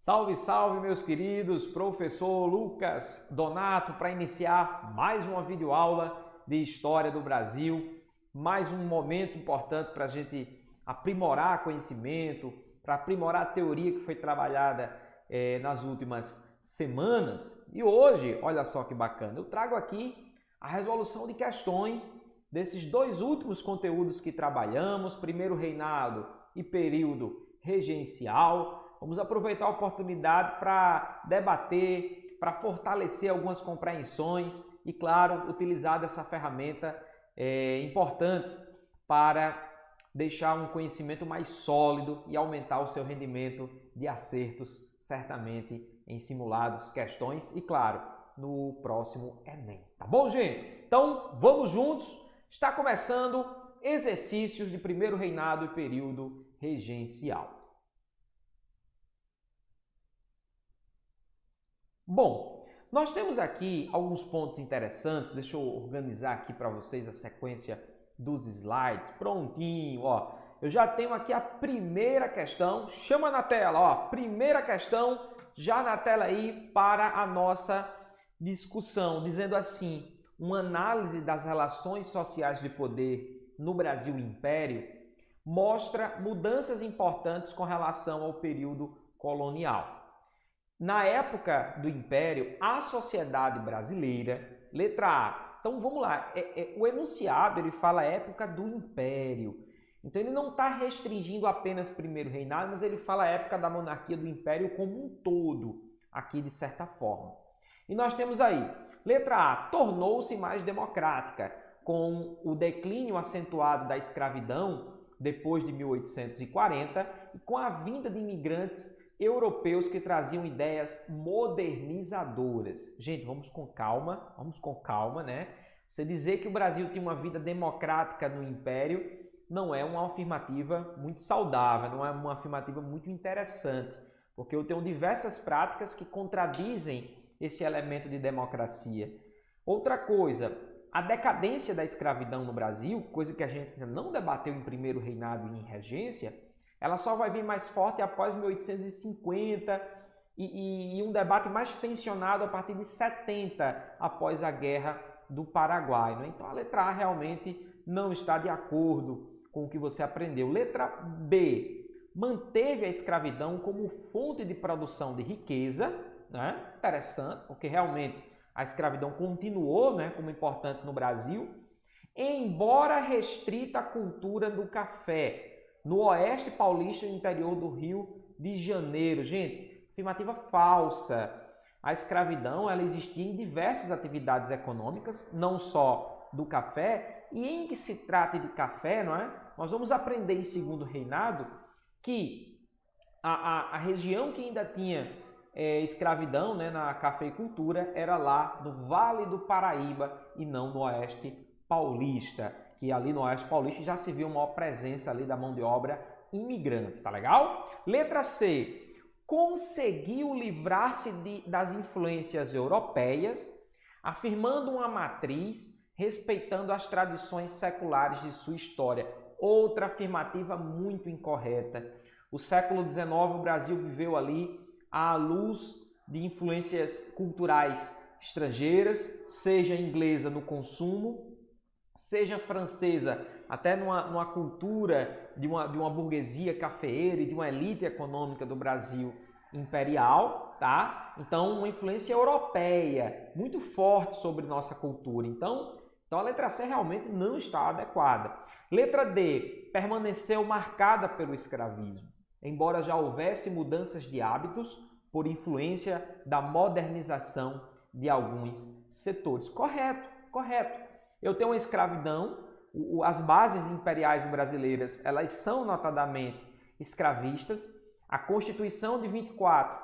Salve, salve, meus queridos! Professor Lucas Donato para iniciar mais uma videoaula de História do Brasil, mais um momento importante para a gente aprimorar conhecimento, para aprimorar a teoria que foi trabalhada nas últimas semanas. E hoje, olha só que bacana, eu trago aqui a resolução de questões desses dois últimos conteúdos que trabalhamos, primeiro reinado e período regencial. Vamos aproveitar a oportunidade para debater, para fortalecer algumas compreensões e, claro, utilizar dessa ferramenta importante para deixar um conhecimento mais sólido e aumentar o seu rendimento de acertos, certamente em simulados, questões e, claro, no próximo Enem. Tá bom, gente? Então, vamos juntos. Está começando exercícios de primeiro reinado e período regencial. Bom, nós temos aqui alguns pontos interessantes. Deixa eu organizar aqui para vocês a sequência dos slides. Prontinho, ó. Eu já tenho aqui a primeira questão. Chama na tela, ó. Primeira questão já na tela aí para a nossa discussão, dizendo assim: uma análise das relações sociais de poder no Brasil Império mostra mudanças importantes com relação ao período colonial. Na época do Império, a sociedade brasileira, letra A. Então vamos lá, o enunciado ele fala época do Império. Então ele não está restringindo apenas primeiro reinado, mas ele fala a época da monarquia do Império como um todo, aqui de certa forma. E nós temos aí, letra A, tornou-se mais democrática, com o declínio acentuado da escravidão depois de 1840 e com a vinda de imigrantes europeus que traziam ideias modernizadoras. Gente, vamos com calma, né? Você dizer que o Brasil tinha uma vida democrática no Império não é uma afirmativa muito saudável, não é uma afirmativa muito interessante, porque eu tenho diversas práticas que contradizem esse elemento de democracia. Outra coisa, a decadência da escravidão no Brasil, coisa que a gente ainda não debateu em primeiro reinado e em regência, ela só vai vir mais forte após 1850 e um debate mais tensionado a partir de 70, após a Guerra do Paraguai. Né? Então a letra A realmente não está de acordo com o que você aprendeu. Letra B, manteve a escravidão como fonte de produção de riqueza, né? Interessante, porque realmente a escravidão continuou, né, como importante no Brasil, embora restrita à cultura do café, no oeste paulista e no interior do Rio de Janeiro. Gente, afirmativa falsa. A escravidão ela existia em diversas atividades econômicas, não só do café, e em que se trata de café, não é? Nós vamos aprender em segundo reinado que a região que ainda tinha escravidão, né, na cafeicultura era lá no Vale do Paraíba e não no oeste paulista, que ali no oeste paulista já se viu uma maior presença ali da mão de obra imigrante, tá legal? Letra C, conseguiu livrar-se das influências europeias, afirmando uma matriz, respeitando as tradições seculares de sua história. Outra afirmativa muito incorreta. O século XIX, o Brasil viveu ali à luz de influências culturais estrangeiras, seja inglesa no consumo, seja francesa, até numa cultura de uma burguesia cafeeira e de uma elite econômica do Brasil imperial, tá? Então, uma influência europeia muito forte sobre nossa cultura. Então a letra C realmente não está adequada. Letra D, permaneceu marcada pelo escravismo, embora já houvesse mudanças de hábitos por influência da modernização de alguns setores. Correto, correto. Eu tenho uma escravidão, as bases imperiais brasileiras, elas são notadamente escravistas. A Constituição de 24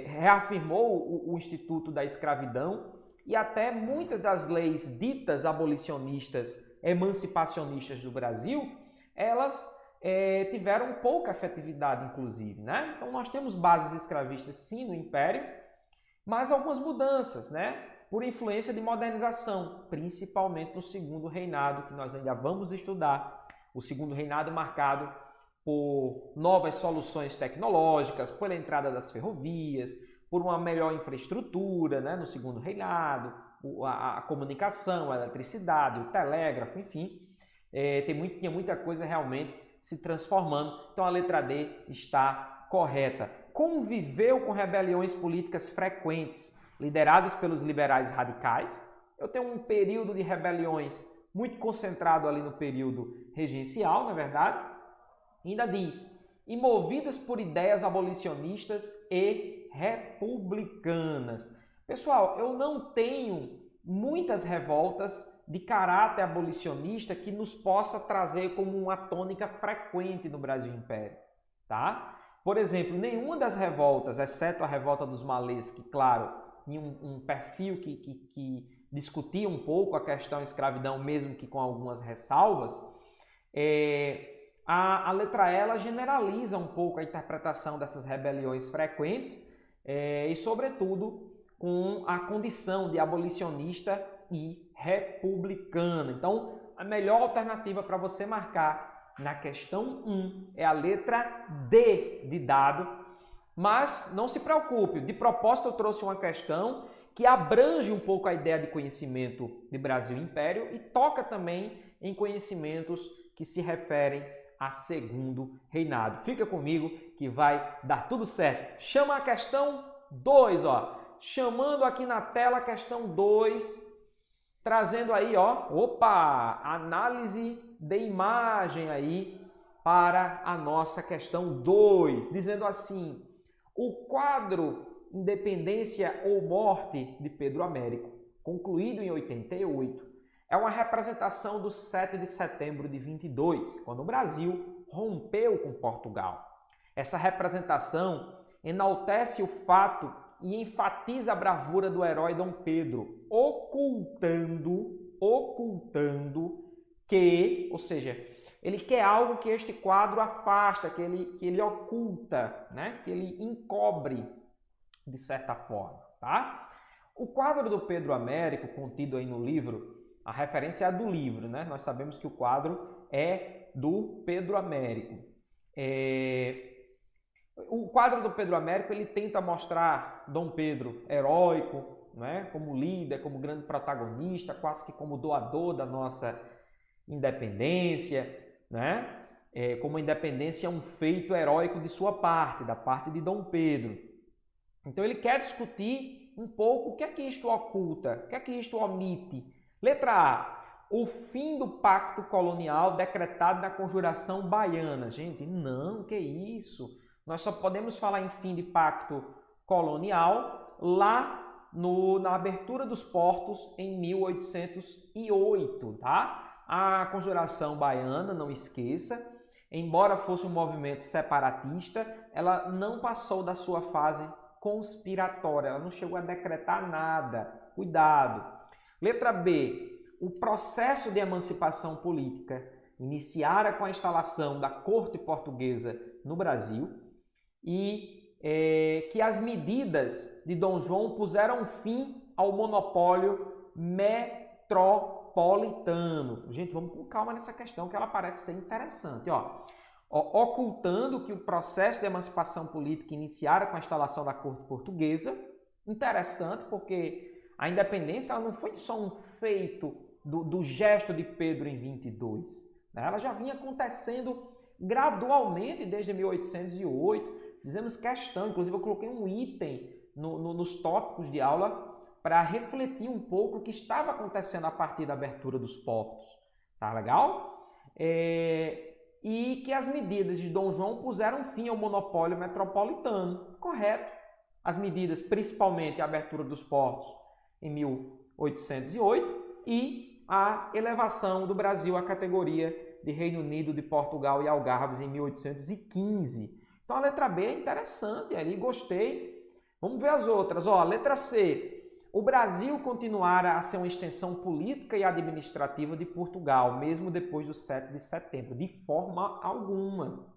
reafirmou o Instituto da Escravidão e até muitas das leis ditas abolicionistas, emancipacionistas do Brasil, elas tiveram pouca efetividade, inclusive, né? Então nós temos bases escravistas sim no Império, mas algumas mudanças, né? Por influência de modernização, principalmente no segundo reinado, que nós ainda vamos estudar, o segundo reinado marcado por novas soluções tecnológicas, pela entrada das ferrovias, por uma melhor infraestrutura, né, no Segundo Reinado, a comunicação, a eletricidade, o telégrafo, enfim, tinha muita coisa realmente se transformando. Então a letra D está correta. Conviveu com rebeliões políticas frequentes, lideradas pelos liberais radicais. Eu tenho um período de rebeliões muito concentrado ali no período regencial, na verdade. Ainda diz, e movidas por ideias abolicionistas e republicanas. Pessoal, eu não tenho muitas revoltas de caráter abolicionista que nos possa trazer como uma tônica frequente no Brasil Império, tá? Por exemplo, nenhuma das revoltas, exceto a revolta dos malês, que, claro, tinha um perfil que discutia um pouco a questão escravidão, mesmo que com algumas ressalvas, a letra E ela generaliza um pouco a interpretação dessas rebeliões frequentes e, sobretudo, com a condição de abolicionista e republicana. Então, a melhor alternativa para você marcar na questão 1 é a letra D de dado, mas não se preocupe, de propósito eu trouxe uma questão que abrange um pouco a ideia de conhecimento de Brasil Império e toca também em conhecimentos que se referem a Segundo Reinado. Fica comigo que vai dar tudo certo. Chama a questão 2, ó. Chamando aqui na tela a questão 2, trazendo aí, ó, análise de imagem aí para a nossa questão 2, dizendo assim: o quadro Independência ou Morte de Pedro Américo, concluído em 88, é uma representação do 7 de setembro de 22, quando o Brasil rompeu com Portugal. Essa representação enaltece o fato e enfatiza a bravura do herói Dom Pedro, ocultando que, ou seja, ele quer algo que este quadro afasta, que ele oculta, né? Que ele encobre de certa forma, tá? O quadro do Pedro Américo, contido aí no livro, a referência é a do livro, né? Nós sabemos que o quadro é do Pedro Américo. O quadro do Pedro Américo, ele tenta mostrar Dom Pedro heróico, né? Como líder, como grande protagonista, quase que como doador da nossa independência, né? Como a independência é um feito heróico de sua parte, da parte de Dom Pedro. Então ele quer discutir um pouco o que é que isto oculta, o que é que isto omite. Letra A, o fim do pacto colonial decretado na Conjuração Baiana. Gente, não, que isso? Nós só podemos falar em fim de pacto colonial lá na abertura dos portos em 1808, tá? A Conjuração Baiana, não esqueça, embora fosse um movimento separatista, ela não passou da sua fase conspiratória, ela não chegou a decretar nada. Cuidado. Letra B, o processo de emancipação política iniciara com a instalação da corte portuguesa no Brasil e que as medidas de Dom João puseram fim ao monopólio metropolitano. Gente, vamos com calma nessa questão que ela parece ser interessante, ó. Ocultando que o processo de emancipação política iniciara com a instalação da corte portuguesa. Interessante, porque a independência ela não foi só um feito do gesto de Pedro em 22. Né? Ela já vinha acontecendo gradualmente desde 1808. Fizemos questão, inclusive eu coloquei um item nos tópicos de aula para refletir um pouco o que estava acontecendo a partir da abertura dos portos. Tá legal? E que as medidas de Dom João puseram fim ao monopólio metropolitano. Correto. As medidas, principalmente a abertura dos portos em 1808 e a elevação do Brasil à categoria de Reino Unido, de Portugal e Algarves em 1815. Então a letra B é interessante, ali gostei. Vamos ver as outras. Ó, a letra C. O Brasil continuara a ser uma extensão política e administrativa de Portugal, mesmo depois do 7 de setembro, de forma alguma.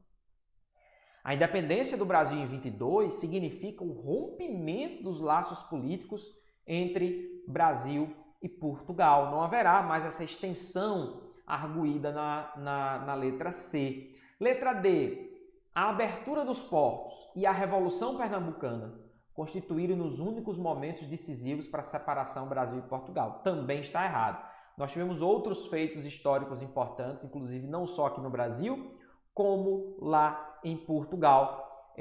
A independência do Brasil em 22 significa o rompimento dos laços políticos entre Brasil e Portugal. Não haverá mais essa extensão arguída na letra C. Letra D. A abertura dos portos e a Revolução Pernambucana constituíram os únicos momentos decisivos para a separação Brasil e Portugal. Também está errado. Nós tivemos outros feitos históricos importantes, inclusive não só aqui no Brasil, como lá em Portugal,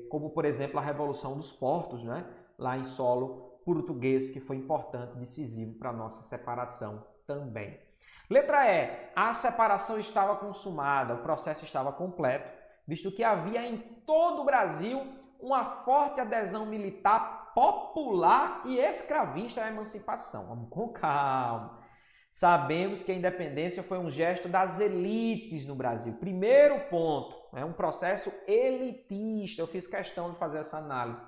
como por exemplo a Revolução dos Portos, né? Lá em solo português, que foi importante, decisivo para a nossa separação também. Letra E. A separação estava consumada, o processo estava completo, visto que havia em todo o Brasil uma forte adesão militar popular e escravista à emancipação. Vamos com calma. Sabemos que a independência foi um gesto das elites no Brasil. Primeiro ponto, é um processo elitista. Eu fiz questão de fazer essa análise.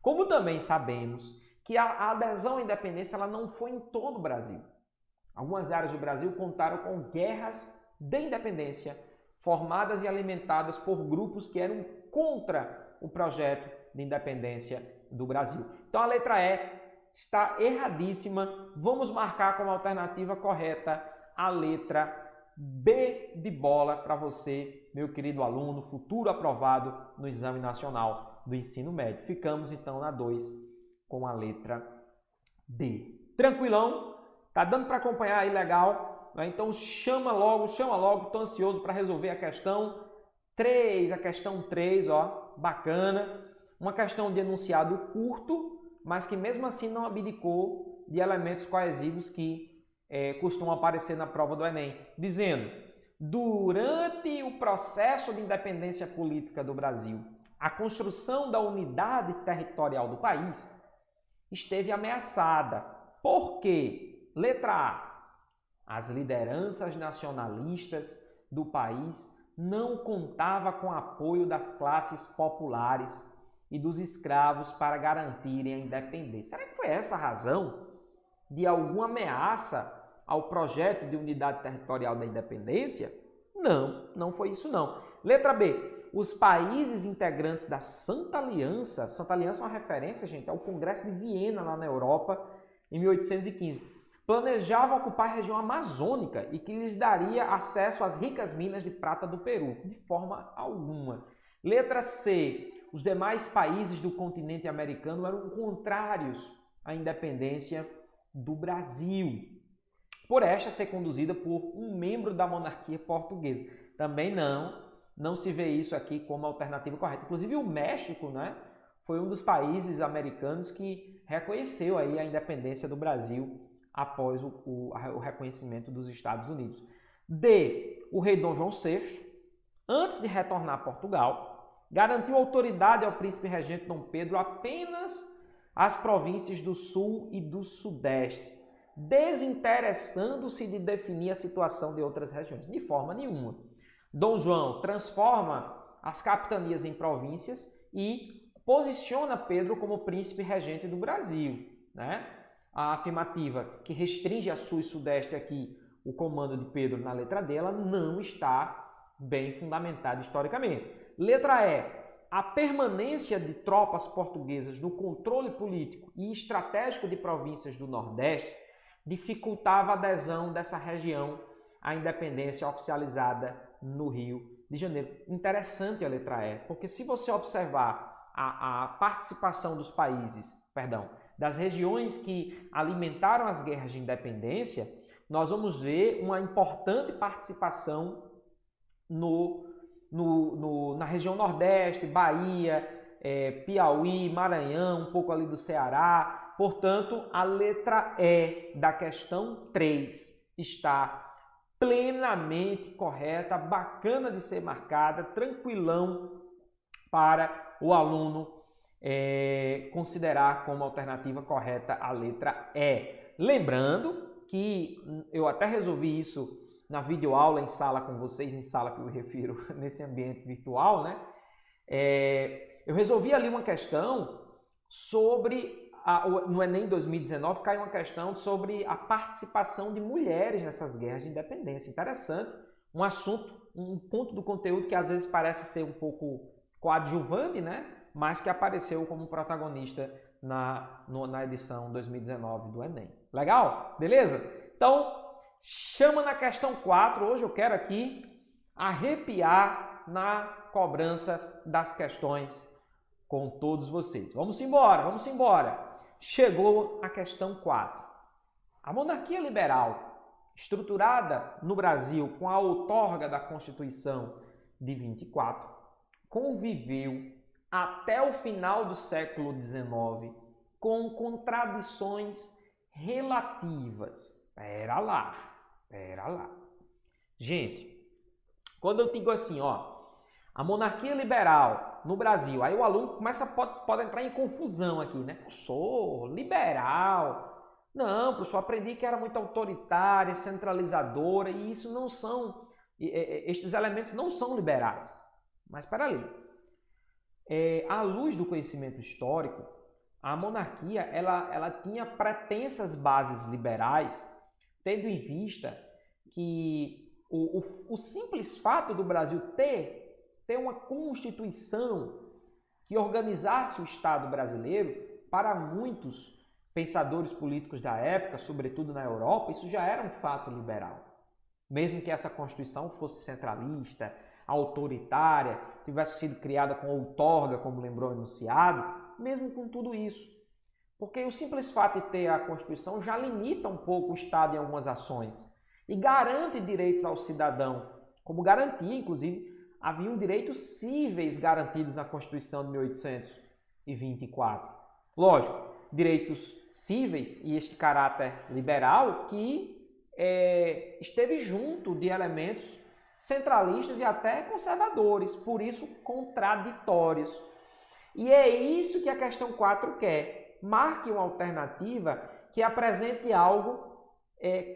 Como também sabemos que a adesão à independência ela não foi em todo o Brasil. Algumas áreas do Brasil contaram com guerras de independência formadas e alimentadas por grupos que eram contra o projeto de independência do Brasil. Então a letra E está erradíssima. Vamos marcar como alternativa correta a letra B de bola para você, meu querido aluno, futuro aprovado no Exame Nacional do Ensino Médio. Ficamos então na 2 com a letra D. Tranquilão? Tá dando para acompanhar aí legal? Então chama logo, estou ansioso para resolver a questão 3, a questão 3, ó. Bacana, uma questão de enunciado curto, mas que mesmo assim não abdicou de elementos coesivos que costumam aparecer na prova do Enem, dizendo: durante o processo de independência política do Brasil, a construção da unidade territorial do país esteve ameaçada. Por quê? Letra A. As lideranças nacionalistas do país não contava com apoio das classes populares e dos escravos para garantirem a independência. Será que foi essa a razão de alguma ameaça ao projeto de unidade territorial da independência? Não, não foi isso não. Letra B. Os países integrantes da Santa Aliança é uma referência, gente, ao Congresso de Viena lá na Europa em 1815. Planejavam ocupar a região amazônica e que lhes daria acesso às ricas minas de prata do Peru, de forma alguma. Letra C. Os demais países do continente americano eram contrários à independência do Brasil, por esta ser conduzida por um membro da monarquia portuguesa. Também não se vê isso aqui como alternativa correta. Inclusive o México, né, foi um dos países americanos que reconheceu aí a independência do Brasil após o reconhecimento dos Estados Unidos. D. O rei Dom João VI, antes de retornar a Portugal, garantiu autoridade ao príncipe regente Dom Pedro apenas às províncias do Sul e do Sudeste, desinteressando-se de definir a situação de outras regiões. De forma nenhuma. Dom João transforma as capitanias em províncias e posiciona Pedro como príncipe regente do Brasil, né? A afirmativa que restringe a Sul e Sudeste aqui o comando de Pedro na letra D, ela não está bem fundamentada historicamente. Letra E. A permanência de tropas portuguesas no controle político e estratégico de províncias do Nordeste dificultava a adesão dessa região à independência oficializada no Rio de Janeiro. Interessante a letra E, porque se você observar a participação dos países, das regiões que alimentaram as guerras de independência, nós vamos ver uma importante participação na região Nordeste, Bahia, Piauí, Maranhão, um pouco ali do Ceará. Portanto, a letra E da questão 3 está plenamente correta, bacana de ser marcada, tranquilão para o aluno considerar como alternativa correta a letra E. Lembrando que eu até resolvi isso na videoaula em sala com vocês, em sala que eu me refiro nesse ambiente virtual, né? Eu resolvi ali uma questão sobre, no Enem 2019, caiu uma questão sobre a participação de mulheres nessas guerras de independência. Interessante, um assunto, um ponto do conteúdo que às vezes parece ser um pouco coadjuvante, né? Mas que apareceu como protagonista na edição 2019 do Enem. Legal? Beleza? Então, chama na questão 4. Hoje eu quero aqui arrepiar na cobrança das questões com todos vocês. Vamos embora, vamos embora. Chegou a questão 4. A monarquia liberal, estruturada no Brasil com a outorga da Constituição de 24, conviveu até o final do século XIX com contradições relativas. Pera lá. Gente, quando eu digo assim, a monarquia liberal no Brasil, aí o aluno pode entrar em confusão aqui, né? Eu sou liberal. Não, professor, aprendi que era muito autoritária, centralizadora, e isso não são, estes elementos não são liberais. Mas espera aí. À luz do conhecimento histórico, a monarquia ela tinha pretensas bases liberais, tendo em vista que o simples fato do Brasil ter uma Constituição que organizasse o Estado brasileiro, para muitos pensadores políticos da época, sobretudo na Europa, isso já era um fato liberal. Mesmo que essa Constituição fosse centralista, autoritária, tivesse sido criada com outorga, como lembrou o enunciado, mesmo com tudo isso. Porque o simples fato de ter a Constituição já limita um pouco o Estado em algumas ações e garante direitos ao cidadão, como garantia, inclusive, haviam direitos cíveis garantidos na Constituição de 1824. Lógico, direitos cíveis e este caráter liberal que esteve junto de elementos centralistas e até conservadores, por isso contraditórios. E é isso que a questão 4 quer. Marque uma alternativa que apresente algo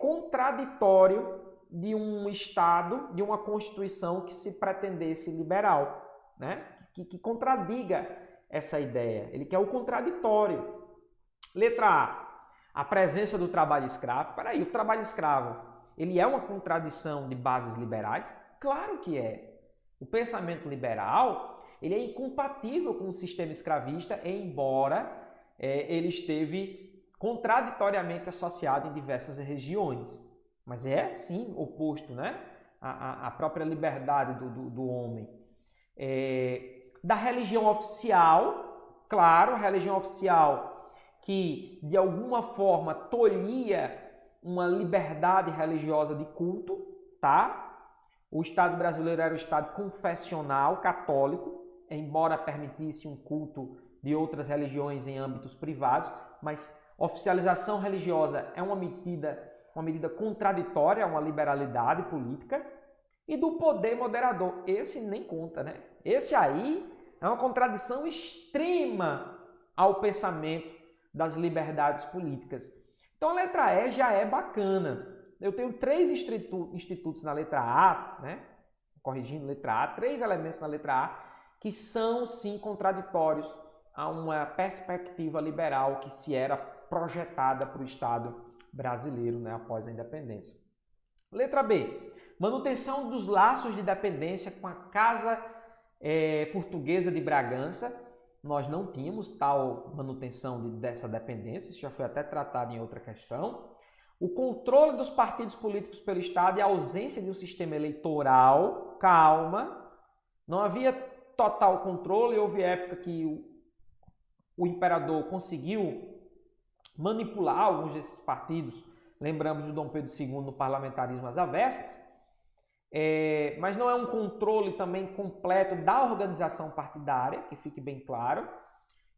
contraditório de um Estado, de uma Constituição que se pretendesse liberal, né? Que contradiga essa ideia. Ele quer o contraditório. Letra A presença do trabalho escravo. Peraí, o trabalho escravo, ele é uma contradição de bases liberais? Claro que é. O pensamento liberal, ele é incompatível com o sistema escravista, embora ele esteve contraditoriamente associado em diversas regiões. Mas é, sim, oposto, né? A própria liberdade do homem. Da religião oficial, claro, a religião oficial que, de alguma forma, tolhia uma liberdade religiosa de culto, tá? O Estado brasileiro era um Estado confessional, católico, embora permitisse um culto de outras religiões em âmbitos privados, mas oficialização religiosa é uma medida contraditória a uma liberalidade política, e do poder moderador. Esse nem conta, né? Esse aí é uma contradição extrema ao pensamento das liberdades políticas. Então a letra E já é bacana. Eu tenho 3 institutos na letra A, né? Corrigindo letra A, 3 elementos na letra A que são sim contraditórios a uma perspectiva liberal que se era projetada para o Estado brasileiro, né, após a independência. Letra B. Manutenção dos laços de dependência com a Casa Portuguesa de Bragança. Nós não tínhamos tal manutenção dessa dependência, isso já foi até tratado em outra questão. O controle dos partidos políticos pelo Estado e a ausência de um sistema eleitoral. Calma. Não havia total controle, houve época que o imperador conseguiu manipular alguns desses partidos. Lembramos de Dom Pedro II no parlamentarismo às avessas. Mas não é um controle também completo da organização partidária, que fique bem claro.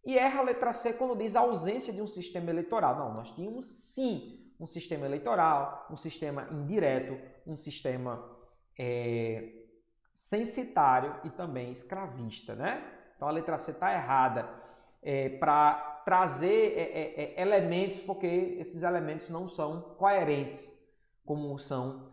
E erra a letra C quando diz a ausência de um sistema eleitoral. Não, nós tínhamos sim um sistema eleitoral, um sistema indireto, um sistema censitário e também escravista, né? Então a letra C está errada para trazer elementos, porque esses elementos não são coerentes, como são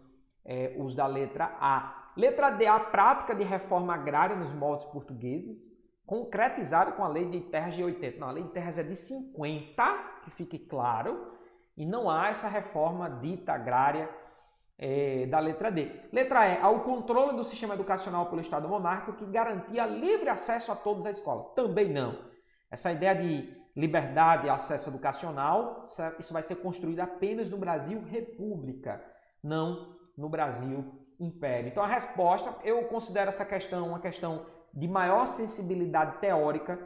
os da letra A. Letra D, a prática de reforma agrária nos moldes portugueses, concretizada com a Lei de Terras de 80. Não, a Lei de Terras é de 50, que fique claro, e não há essa reforma dita agrária da letra D. Letra E, ao controle do sistema educacional pelo Estado monárquico que garantia livre acesso a todos à escola. Também não. Essa ideia de liberdade e acesso educacional, isso vai ser construído apenas no Brasil República, não no Brasil império. Então a resposta, eu considero essa questão uma questão de maior sensibilidade teórica,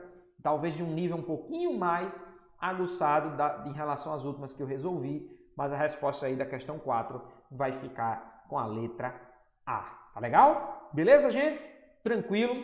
talvez de um nível um pouquinho mais aguçado em relação às últimas que eu resolvi, mas a resposta aí da questão 4 vai ficar com a letra A. Tá legal? Beleza, gente? Tranquilo?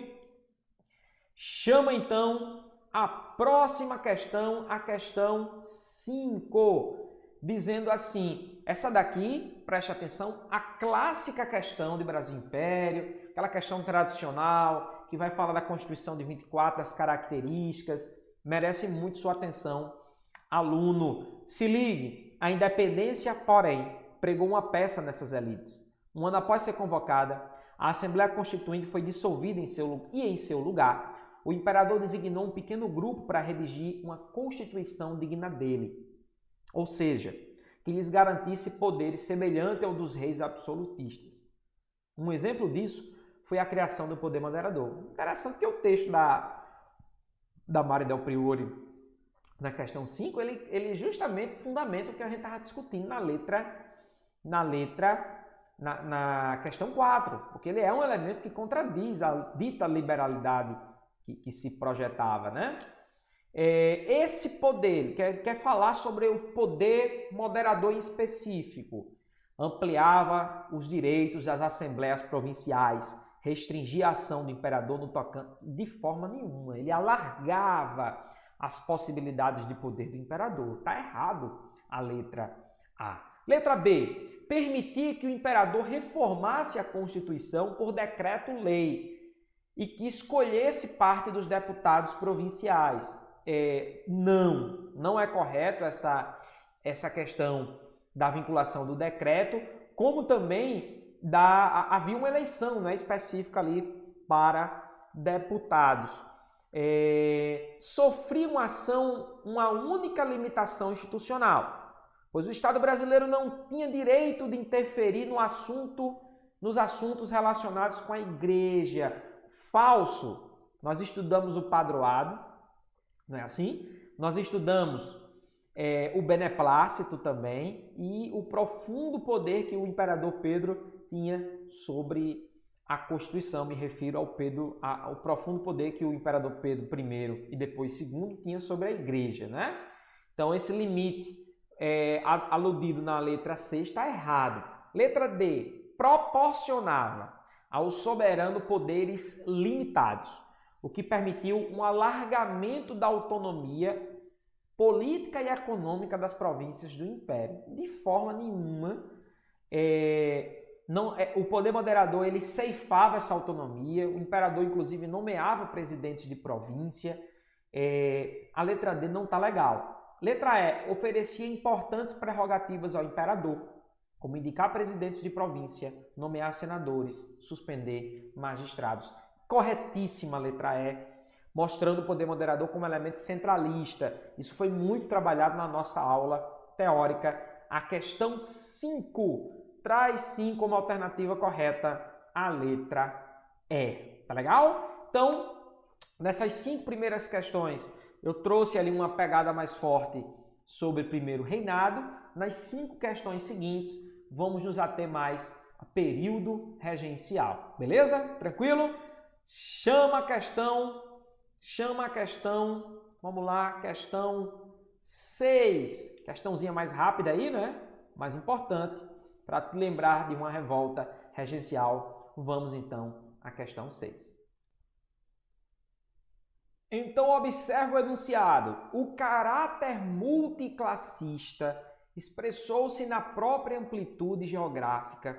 Chama então a próxima questão, a questão 5, dizendo assim, essa daqui, preste atenção, a clássica questão de Brasil Império, aquela questão tradicional, que vai falar da Constituição de 24, das características, merece muito sua atenção, aluno. Se ligue, a independência, porém, pregou uma peça nessas elites. Um ano após ser convocada, a Assembleia Constituinte foi dissolvida em seu lugar, o imperador designou um pequeno grupo para redigir uma constituição digna dele, ou seja, que lhes garantisse poderes semelhantes ao dos reis absolutistas. Um exemplo disso foi a criação do poder moderador. Interessante que o texto da Mari Del Priore, na questão 5, ele justamente fundamenta o que a gente estava discutindo na questão 4, porque ele é um elemento que contradiz a dita liberalidade que se projetava, né? Esse poder, quer falar sobre o poder moderador em específico, ampliava os direitos das assembleias provinciais, restringia a ação do imperador no tocante de forma nenhuma, ele alargava as possibilidades de poder do imperador. Está errado a letra A. Letra B, permitir que o imperador reformasse a Constituição por decreto-lei e que escolhesse parte dos deputados provinciais. Não é correto essa questão da vinculação do decreto, como também havia uma eleição, né, específica ali para deputados. Sofria uma única limitação institucional, pois o Estado brasileiro não tinha direito de interferir nos assuntos relacionados com a Igreja. Falso. Nós estudamos o padroado, não é assim? Nós estudamos o beneplácito também e o profundo poder que o imperador Pedro tinha sobre a Constituição. Me refiro ao profundo poder que o imperador Pedro I e depois II tinha sobre a Igreja, né? Então esse limite aludido na letra C está errado. Letra D, proporcionava ao soberano poderes limitados, o que permitiu um alargamento da autonomia política e econômica das províncias do Império. De forma nenhuma, o poder moderador ele ceifava essa autonomia, o imperador inclusive nomeava presidentes de província. A letra D não está legal. Letra E, oferecia importantes prerrogativas ao imperador, como indicar presidentes de província, nomear senadores, suspender magistrados. Corretíssima a letra E, mostrando o poder moderador como elemento centralista. Isso foi muito trabalhado na nossa aula teórica. A questão 5 traz sim como alternativa correta a letra E. Tá legal? Então, nessas 5 primeiras questões, eu trouxe ali uma pegada mais forte sobre o primeiro reinado. Nas 5 questões seguintes, vamos nos ater mais a período regencial. Beleza? Tranquilo? Chama a questão. Vamos lá, questão 6. Questãozinha mais rápida aí, né? Mais importante, para te lembrar de uma revolta regencial. Vamos então à questão 6. Então, observa o enunciado. O caráter multiclassista expressou-se na própria amplitude geográfica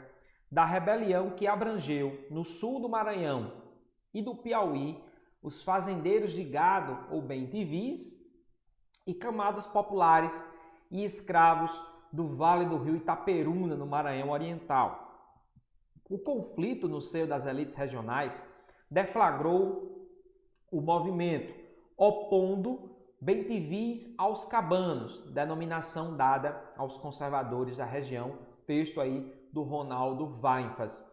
da rebelião que abrangeu, no sul do Maranhão e do Piauí, os fazendeiros de gado ou bem-te-vis e camadas populares e escravos do Vale do Rio Itaperuna, no Maranhão Oriental. O conflito no seio das elites regionais deflagrou o movimento, opondo bem-te-vis aos cabanos, denominação dada aos conservadores da região, texto aí do Ronaldo Weinfas.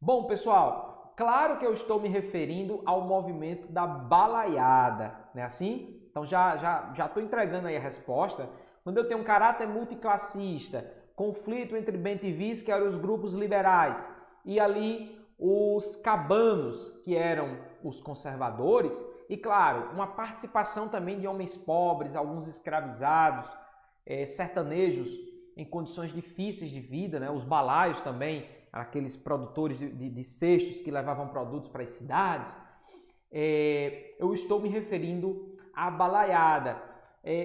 Bom, pessoal, claro que eu estou me referindo ao movimento da balaiada, não é assim? Então já estou entregando aí a resposta. Quando eu tenho um caráter multiclassista, conflito entre bem-te-vis, que eram os grupos liberais, e ali os cabanos, que eram os conservadores, e claro, uma participação também de homens pobres, alguns escravizados, sertanejos em condições difíceis de vida, né? Os balaios também, aqueles produtores de cestos que levavam produtos para as cidades. Eu estou me referindo à balaiada.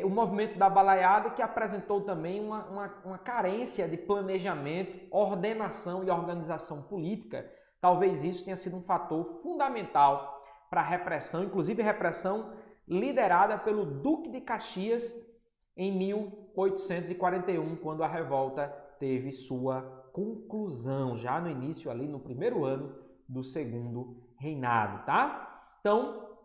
O movimento da balaiada que apresentou também uma carência de planejamento, ordenação e organização política. Talvez isso tenha sido um fator fundamental para a repressão, inclusive repressão liderada pelo Duque de Caxias em 1841, quando a revolta teve sua conclusão, já no início ali, no primeiro ano do segundo reinado, tá? Então,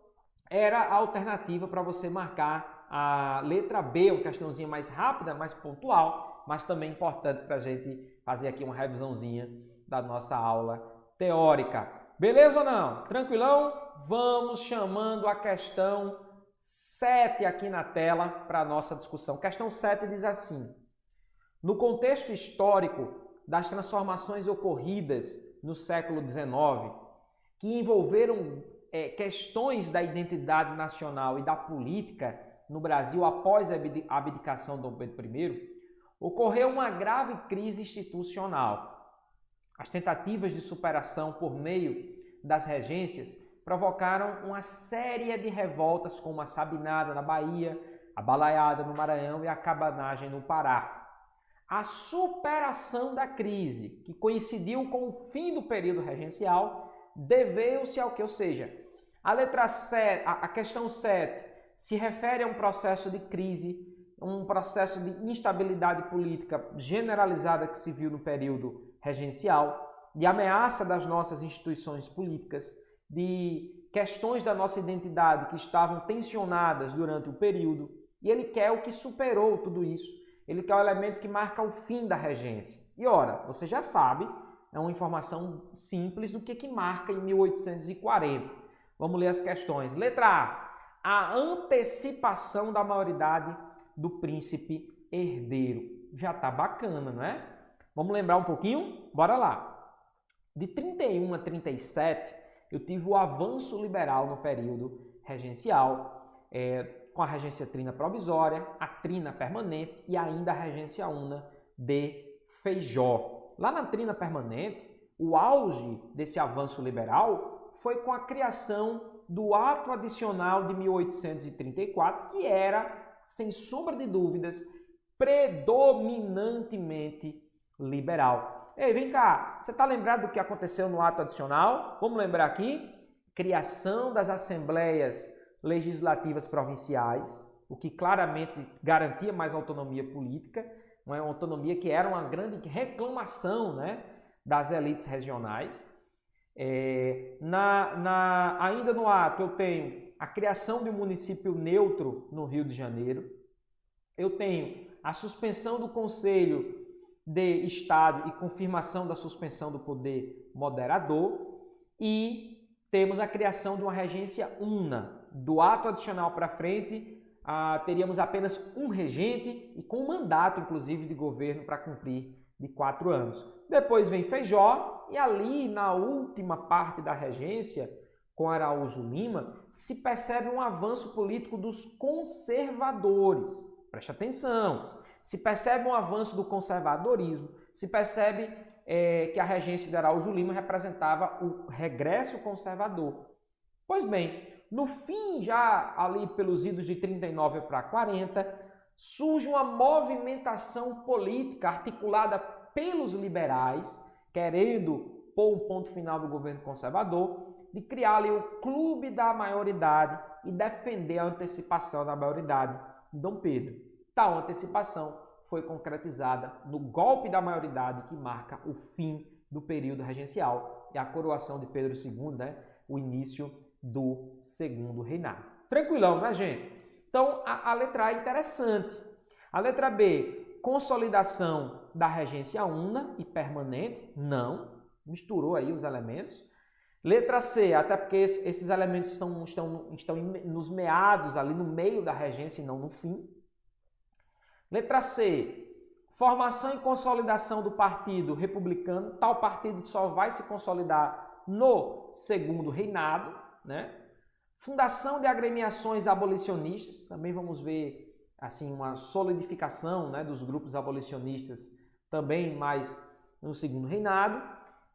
era a alternativa para você marcar a letra B, uma questãozinha mais rápida, mais pontual, mas também importante para a gente fazer aqui uma revisãozinha da nossa aula teórica. Beleza ou não? Tranquilão? Vamos chamando a questão 7 aqui na tela para a nossa discussão. Questão 7 diz assim: no contexto histórico das transformações ocorridas no século XIX, que envolveram questões da identidade nacional e da política no Brasil após a abdicação de Dom Pedro I, ocorreu uma grave crise institucional. As tentativas de superação por meio das regências provocaram uma série de revoltas, como a Sabinada na Bahia, a Balaiada no Maranhão e a Cabanagem no Pará. A superação da crise, que coincidiu com o fim do período regencial, deveu-se ao que? Ou seja, a letra 7, a questão 7 se refere a um processo de crise, um processo de instabilidade política generalizada que se viu no período regencial, de ameaça das nossas instituições políticas, de questões da nossa identidade que estavam tensionadas durante o período, e ele quer o que superou tudo isso. Ele quer o elemento que marca o fim da regência. E ora, você já sabe, é uma informação simples do que marca em 1840. Vamos ler as questões. Letra A. A antecipação da maioridade do príncipe herdeiro. Já tá bacana, não é? Vamos lembrar um pouquinho? Bora lá. De 31 a 37, eu tive o avanço liberal no período regencial, com a regência trina provisória, a trina permanente e ainda a regência una de Feijó. Lá na trina permanente, o auge desse avanço liberal foi com a criação do ato adicional de 1834, que era, sem sombra de dúvidas, predominantemente liberal. Ei, vem cá, você está lembrado do que aconteceu no ato adicional? Vamos lembrar aqui? Criação das assembleias legislativas provinciais, o que claramente garantia mais autonomia política, uma autonomia que era uma grande reclamação, né, das elites regionais. Ainda no ato eu tenho a criação de um município neutro no Rio de Janeiro, eu tenho a suspensão do Conselho de Estado e confirmação da suspensão do poder moderador, e temos a criação de uma regência una. Do ato adicional para frente, teríamos apenas um regente e com um mandato, inclusive, de governo para cumprir de 4 anos. Depois vem Feijó e ali na última parte da regência, com Araújo Lima, se percebe um avanço político dos conservadores. Preste atenção. Se percebe um avanço do conservadorismo, se percebe que a regência de Araújo Lima representava o regresso conservador. Pois bem, no fim, já ali pelos idos de 39 para 40, surge uma movimentação política articulada pelos liberais, querendo pôr um ponto final do governo conservador, de criar ali o Clube da Maioridade e defender a antecipação da maioridade de Dom Pedro. Tal antecipação foi concretizada no golpe da maioridade que marca o fim do período regencial e a coroação de Pedro II, né? O início do segundo reinado. Tranquilão, né, gente? Então, a letra A é interessante. A letra B, consolidação da regência una e permanente. Não, misturou aí os elementos. Letra C, até porque esses elementos estão nos meados, ali no meio da regência e não no fim. Letra C, Formação e consolidação do Partido Republicano. Tal partido só vai se consolidar no segundo reinado, né? Fundação de agremiações abolicionistas. Também vamos ver assim uma solidificação, né, dos grupos abolicionistas também mais no segundo reinado.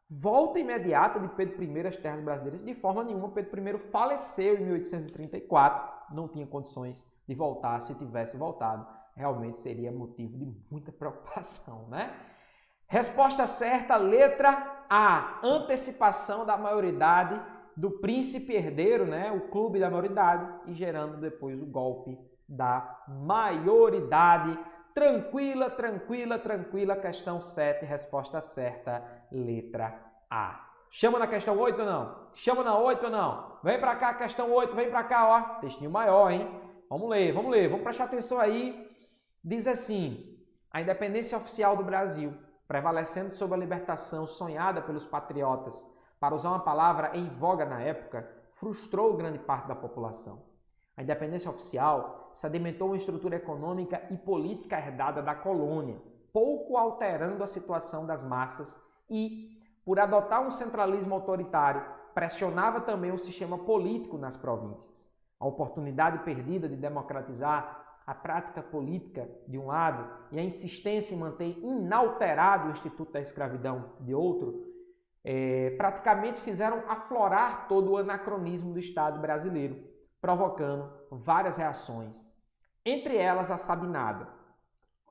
Volta imediata de Pedro I às terras brasileiras. De forma nenhuma, Pedro I faleceu em 1834, não tinha condições de voltar. Se tivesse voltado, realmente seria motivo de muita preocupação, né? Resposta certa, letra A. Antecipação da maioridade do príncipe herdeiro, né? O clube da maioridade, e gerando depois o golpe da maioridade. Tranquila, tranquila, tranquila. Questão 7, resposta certa, letra A. Chama na questão 8 ou não? Chama na 8 ou não? Vem pra cá, questão 8, vem pra cá, ó. Textinho maior, hein? Vamos ler, vamos prestar atenção aí. Diz assim: a independência oficial do Brasil, prevalecendo sobre a libertação sonhada pelos patriotas, para usar uma palavra em voga na época, frustrou grande parte da população. A independência oficial sedimentou uma estrutura econômica e política herdada da colônia, pouco alterando a situação das massas e, por adotar um centralismo autoritário, pressionava também o sistema político nas províncias. A oportunidade perdida de democratizar a prática política, de um lado, e a insistência em manter inalterado o Instituto da Escravidão, de outro, praticamente fizeram aflorar todo o anacronismo do Estado brasileiro, provocando várias reações. Entre elas, a Sabinada.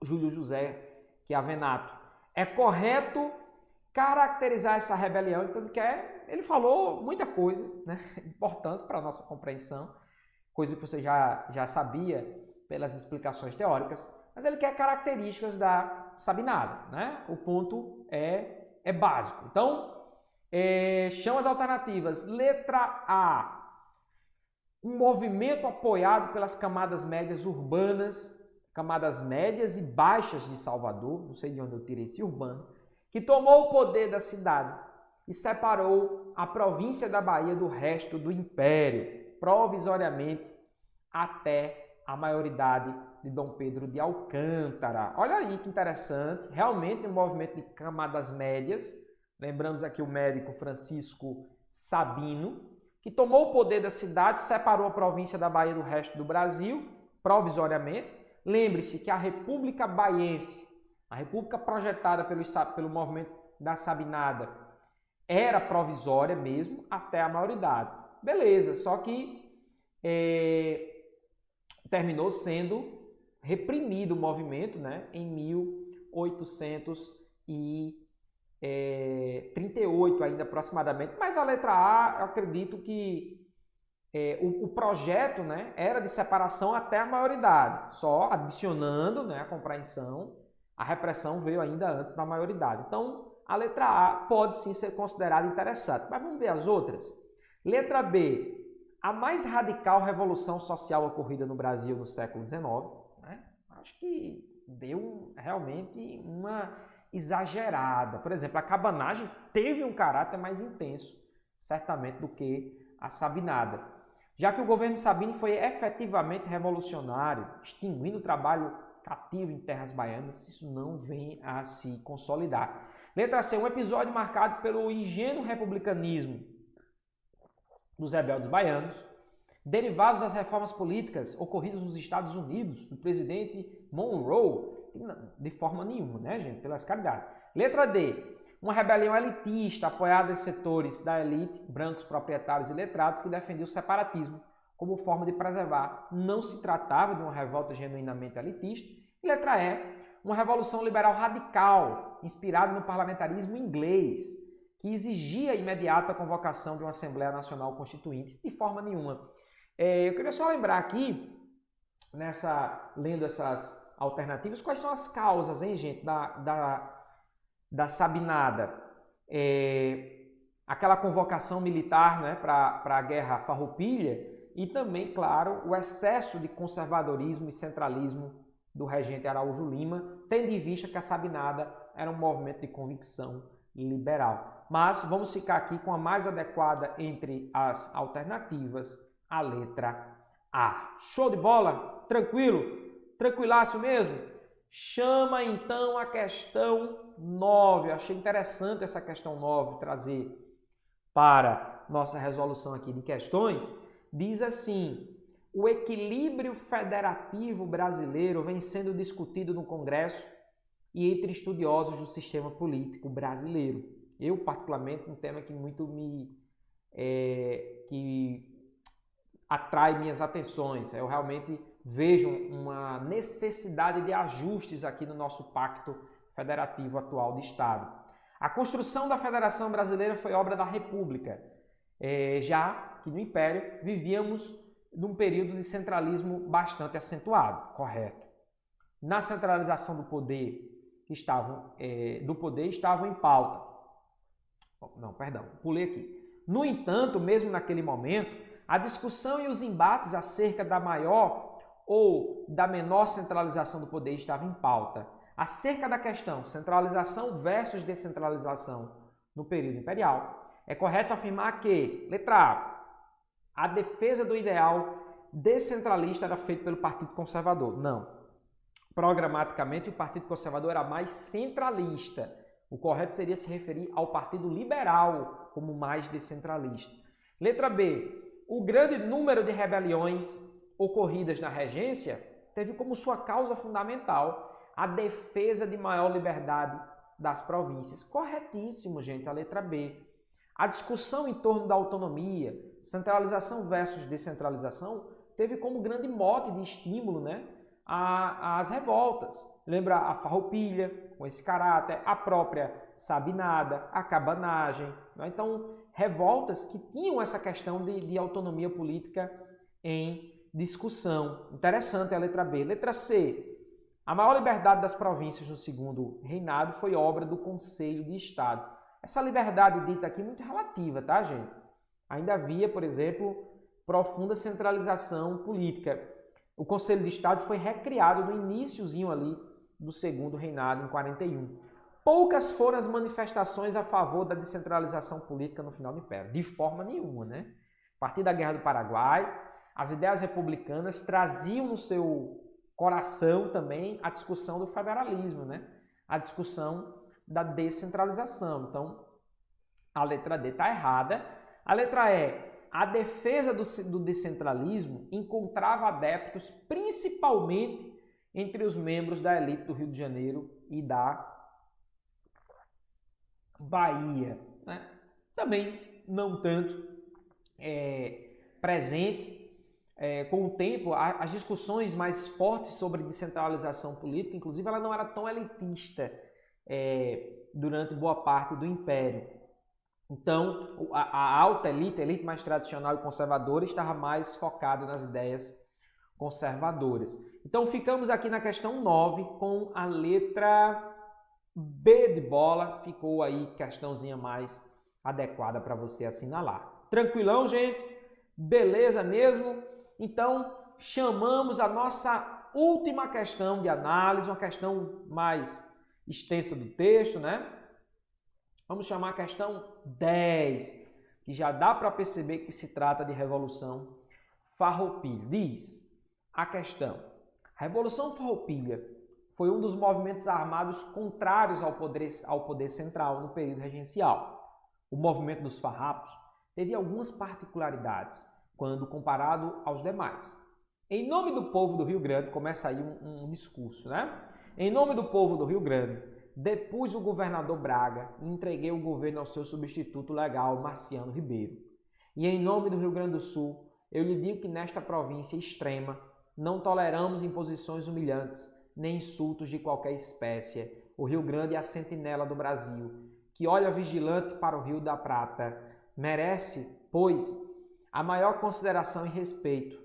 Júlio José Chiavenato. É correto caracterizar essa rebelião, então ele falou muita coisa, né, importante para a nossa compreensão, coisa que você já sabia pelas explicações teóricas, mas ele quer características da Sabinada, né? O ponto é básico. Então, chama as alternativas. Letra A. Um movimento apoiado pelas camadas médias urbanas, camadas médias e baixas de Salvador, não sei de onde eu tirei esse urbano, que tomou o poder da cidade e separou a província da Bahia do resto do império, provisoriamente até a maioridade de Dom Pedro de Alcântara. Olha aí que interessante, realmente um movimento de camadas médias. Lembramos aqui o médico Francisco Sabino, que tomou o poder da cidade, separou a província da Bahia do resto do Brasil, provisoriamente. Lembre-se que a República Baiense, a república projetada pelo movimento da Sabinada, era provisória mesmo até a maioridade. Beleza, só que terminou sendo reprimido o movimento, né, em 1838 ainda aproximadamente, mas a letra A, eu acredito que o projeto, né, era de separação até a maioridade, só adicionando, né, a compreensão, a repressão veio ainda antes da maioridade. Então, a letra A pode sim ser considerada interessante, mas vamos ver as outras. Letra B. A mais radical revolução social ocorrida no Brasil no século XIX, né? Acho que deu realmente uma exagerada. Por exemplo, a cabanagem teve um caráter mais intenso, certamente, do que a Sabinada. Já que o governo Sabino foi efetivamente revolucionário, extinguindo o trabalho cativo em terras baianas, isso não vem a se consolidar. Letra C. Um episódio marcado pelo ingênuo republicanismo dos rebeldes baianos, derivados das reformas políticas ocorridas nos Estados Unidos, do presidente Monroe, de forma nenhuma, né, gente? Pelas caridades. Letra D. Uma rebelião elitista apoiada em setores da elite, brancos, proprietários e letrados, que defendia o separatismo como forma de preservar. Não se tratava de uma revolta genuinamente elitista. E letra E. Uma revolução liberal radical, inspirada no parlamentarismo inglês, que exigia a imediata convocação de uma Assembleia Nacional Constituinte, de forma nenhuma. Eu queria só lembrar aqui, lendo essas alternativas, quais são as causas, hein, gente, da Sabinada. Aquela convocação militar, né, para a Guerra Farroupilha e também, claro, o excesso de conservadorismo e centralismo do regente Araújo Lima, tendo em vista que a Sabinada era um movimento de convicção liberal. Mas vamos ficar aqui com a mais adequada entre as alternativas, a letra A. Show de bola? Tranquilo? Tranquilaço mesmo? Chama então a questão 9. Eu achei interessante essa questão 9 trazer para nossa resolução aqui de questões. Diz assim: o equilíbrio federativo brasileiro vem sendo discutido no Congresso e entre estudiosos do sistema político brasileiro. Eu, particularmente, um tema que muito que atrai minhas atenções. Eu realmente vejo uma necessidade de ajustes aqui no nosso pacto federativo atual de Estado. A construção da Federação Brasileira foi obra da República, já que no Império vivíamos num período de centralismo bastante acentuado, correto. Na centralização do poder estavam em pauta. Não, perdão, pulei aqui. No entanto, mesmo naquele momento, a discussão e os embates acerca da maior ou da menor centralização do poder estavam em pauta. Acerca da questão centralização versus descentralização no período imperial, é correto afirmar que, letra A defesa do ideal descentralista era feita pelo Partido Conservador. Não. Programaticamente, o Partido Conservador era mais centralista. O correto seria se referir ao Partido Liberal como mais descentralista. Letra B. O grande número de rebeliões ocorridas na regência teve como sua causa fundamental a defesa de maior liberdade das províncias. Corretíssimo, gente, a letra B. A discussão em torno da autonomia, centralização versus descentralização, teve como grande mote de estímulo, as revoltas. Lembra a Farroupilha, com esse caráter, a própria Sabinada, a cabanagem. Então, revoltas que tinham essa questão de autonomia política em discussão. Interessante a letra B. Letra C. A maior liberdade das províncias no segundo reinado foi obra do Conselho de Estado. Essa liberdade dita aqui é muito relativa, tá, gente? Ainda havia, por exemplo, profunda centralização política. O Conselho de Estado foi recriado no iniciozinho ali do segundo reinado, em 41. Poucas foram as manifestações a favor da descentralização política no final do Império. De forma nenhuma, A partir da Guerra do Paraguai, as ideias republicanas traziam no seu coração também a discussão do federalismo, A discussão da descentralização. Então, a letra D está errada. A letra E. A defesa do descentralismo encontrava adeptos principalmente entre os membros da elite do Rio de Janeiro e da Bahia. Também não tanto presente. Com o tempo, as discussões mais fortes sobre descentralização política, inclusive, ela não era tão elitista durante boa parte do Império. Então, a alta elite, a elite mais tradicional e conservadora, estava mais focada nas ideias conservadoras. Então, ficamos aqui na questão 9 com a letra B de bola. Ficou aí questãozinha mais adequada para você assinalar. Tranquilão, gente? Beleza mesmo? Então, chamamos a nossa última questão de análise, uma questão mais extensa do texto, Vamos chamar a questão 10, que já dá para perceber que se trata de Revolução Farroupilha. Diz a questão: a Revolução Farroupilha foi um dos movimentos armados contrários ao poder central no período regencial. O movimento dos farrapos teve algumas particularidades quando comparado aos demais. Em nome do povo do Rio Grande, começa aí um discurso, Em nome do povo do Rio Grande, depus o governador Braga e entreguei o governo ao seu substituto legal, Marciano Ribeiro. E em nome do Rio Grande do Sul, eu lhe digo que nesta província extrema não toleramos imposições humilhantes, nem insultos de qualquer espécie. O Rio Grande é a sentinela do Brasil, que olha vigilante para o Rio da Prata. Merece, pois, a maior consideração e respeito.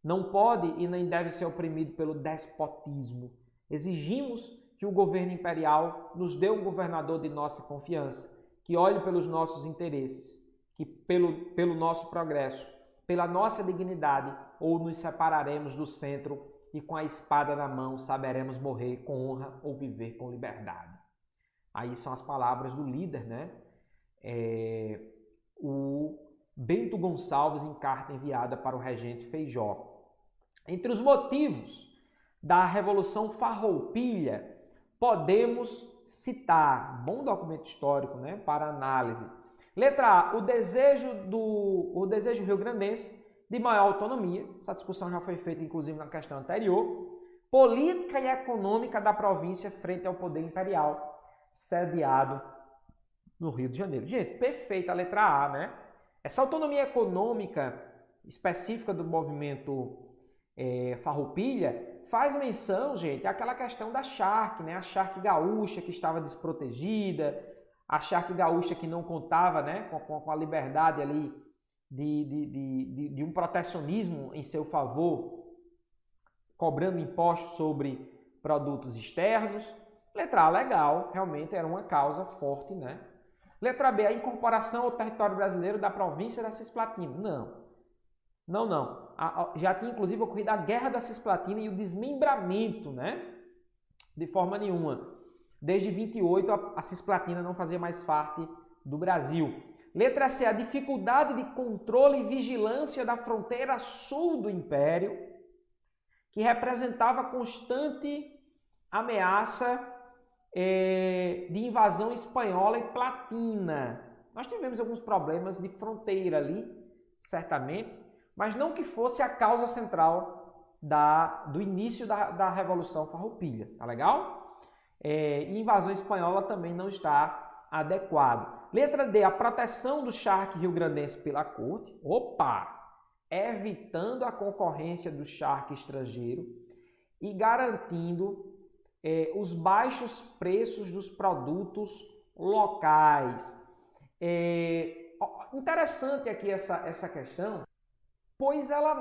Não pode e nem deve ser oprimido pelo despotismo. Exigimos que o governo imperial nos dê um governador de nossa confiança, que olhe pelos nossos interesses, que pelo nosso progresso, pela nossa dignidade, ou nos separaremos do centro e com a espada na mão saberemos morrer com honra ou viver com liberdade. Aí são as palavras do líder, o Bento Gonçalves, em carta enviada para o regente Feijó. Entre os motivos da Revolução Farroupilha podemos citar? Bom documento histórico, né, para análise. Letra A, o desejo rio-grandense de maior autonomia. Essa discussão já foi feita, inclusive, na questão anterior. Política e econômica da província frente ao poder imperial, sediado no Rio de Janeiro. Gente, perfeita a letra A, né? Essa autonomia econômica específica do movimento Farroupilha faz menção, gente, àquela questão da charque, né? A charque gaúcha que estava desprotegida, a charque gaúcha que não contava, né, com a liberdade ali de um protecionismo em seu favor, cobrando impostos sobre produtos externos. Letra A, legal, realmente era uma causa forte, né? Letra B, a incorporação ao território brasileiro da província da Cisplatina. Não. Já tinha, inclusive, ocorrido a Guerra da Cisplatina e o desmembramento, né? De forma nenhuma. Desde 28, a Cisplatina não fazia mais parte do Brasil. Letra C, a dificuldade de controle e vigilância da fronteira sul do Império, que representava constante ameaça de invasão espanhola e platina. Nós tivemos alguns problemas de fronteira ali, certamente, mas não que fosse a causa central do início da Revolução Farroupilha, tá legal? Invasão espanhola também não está adequado. Letra D, a proteção do charque rio-grandense pela corte. Opa! Evitando a concorrência do charque estrangeiro e garantindo os baixos preços dos produtos locais. Interessante aqui essa questão, pois ela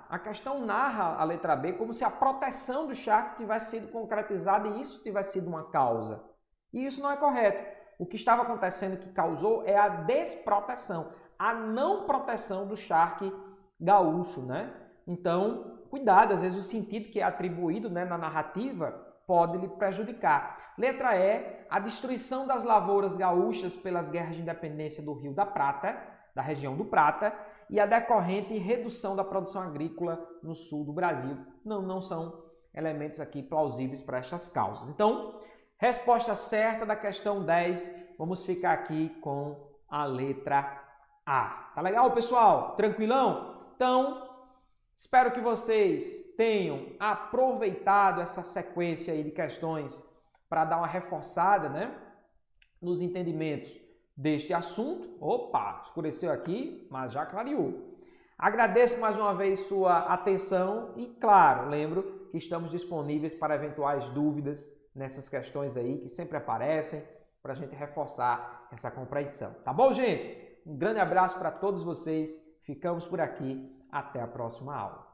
a questão narra a letra B como se a proteção do charque tivesse sido concretizada e isso tivesse sido uma causa. E isso não é correto. O que estava acontecendo que causou é a desproteção, a não proteção do charque gaúcho, né? Então, cuidado, às vezes o sentido que é atribuído, né, na narrativa pode lhe prejudicar. Letra E, a destruição das lavouras gaúchas pelas guerras de independência do Rio da Prata, da região do Prata, e a decorrente redução da produção agrícola no sul do Brasil. Não são elementos aqui plausíveis para estas causas. Então, resposta certa da questão 10, vamos ficar aqui com a letra A. Tá legal, pessoal? Tranquilão? Então, espero que vocês tenham aproveitado essa sequência aí de questões para dar uma reforçada, né, nos entendimentos deste assunto. Opa, escureceu aqui, mas já clareou. Agradeço mais uma vez sua atenção e, claro, lembro que estamos disponíveis para eventuais dúvidas nessas questões aí que sempre aparecem para a gente reforçar essa compreensão. Tá bom, gente? Um grande abraço para todos vocês. Ficamos por aqui. Até a próxima aula.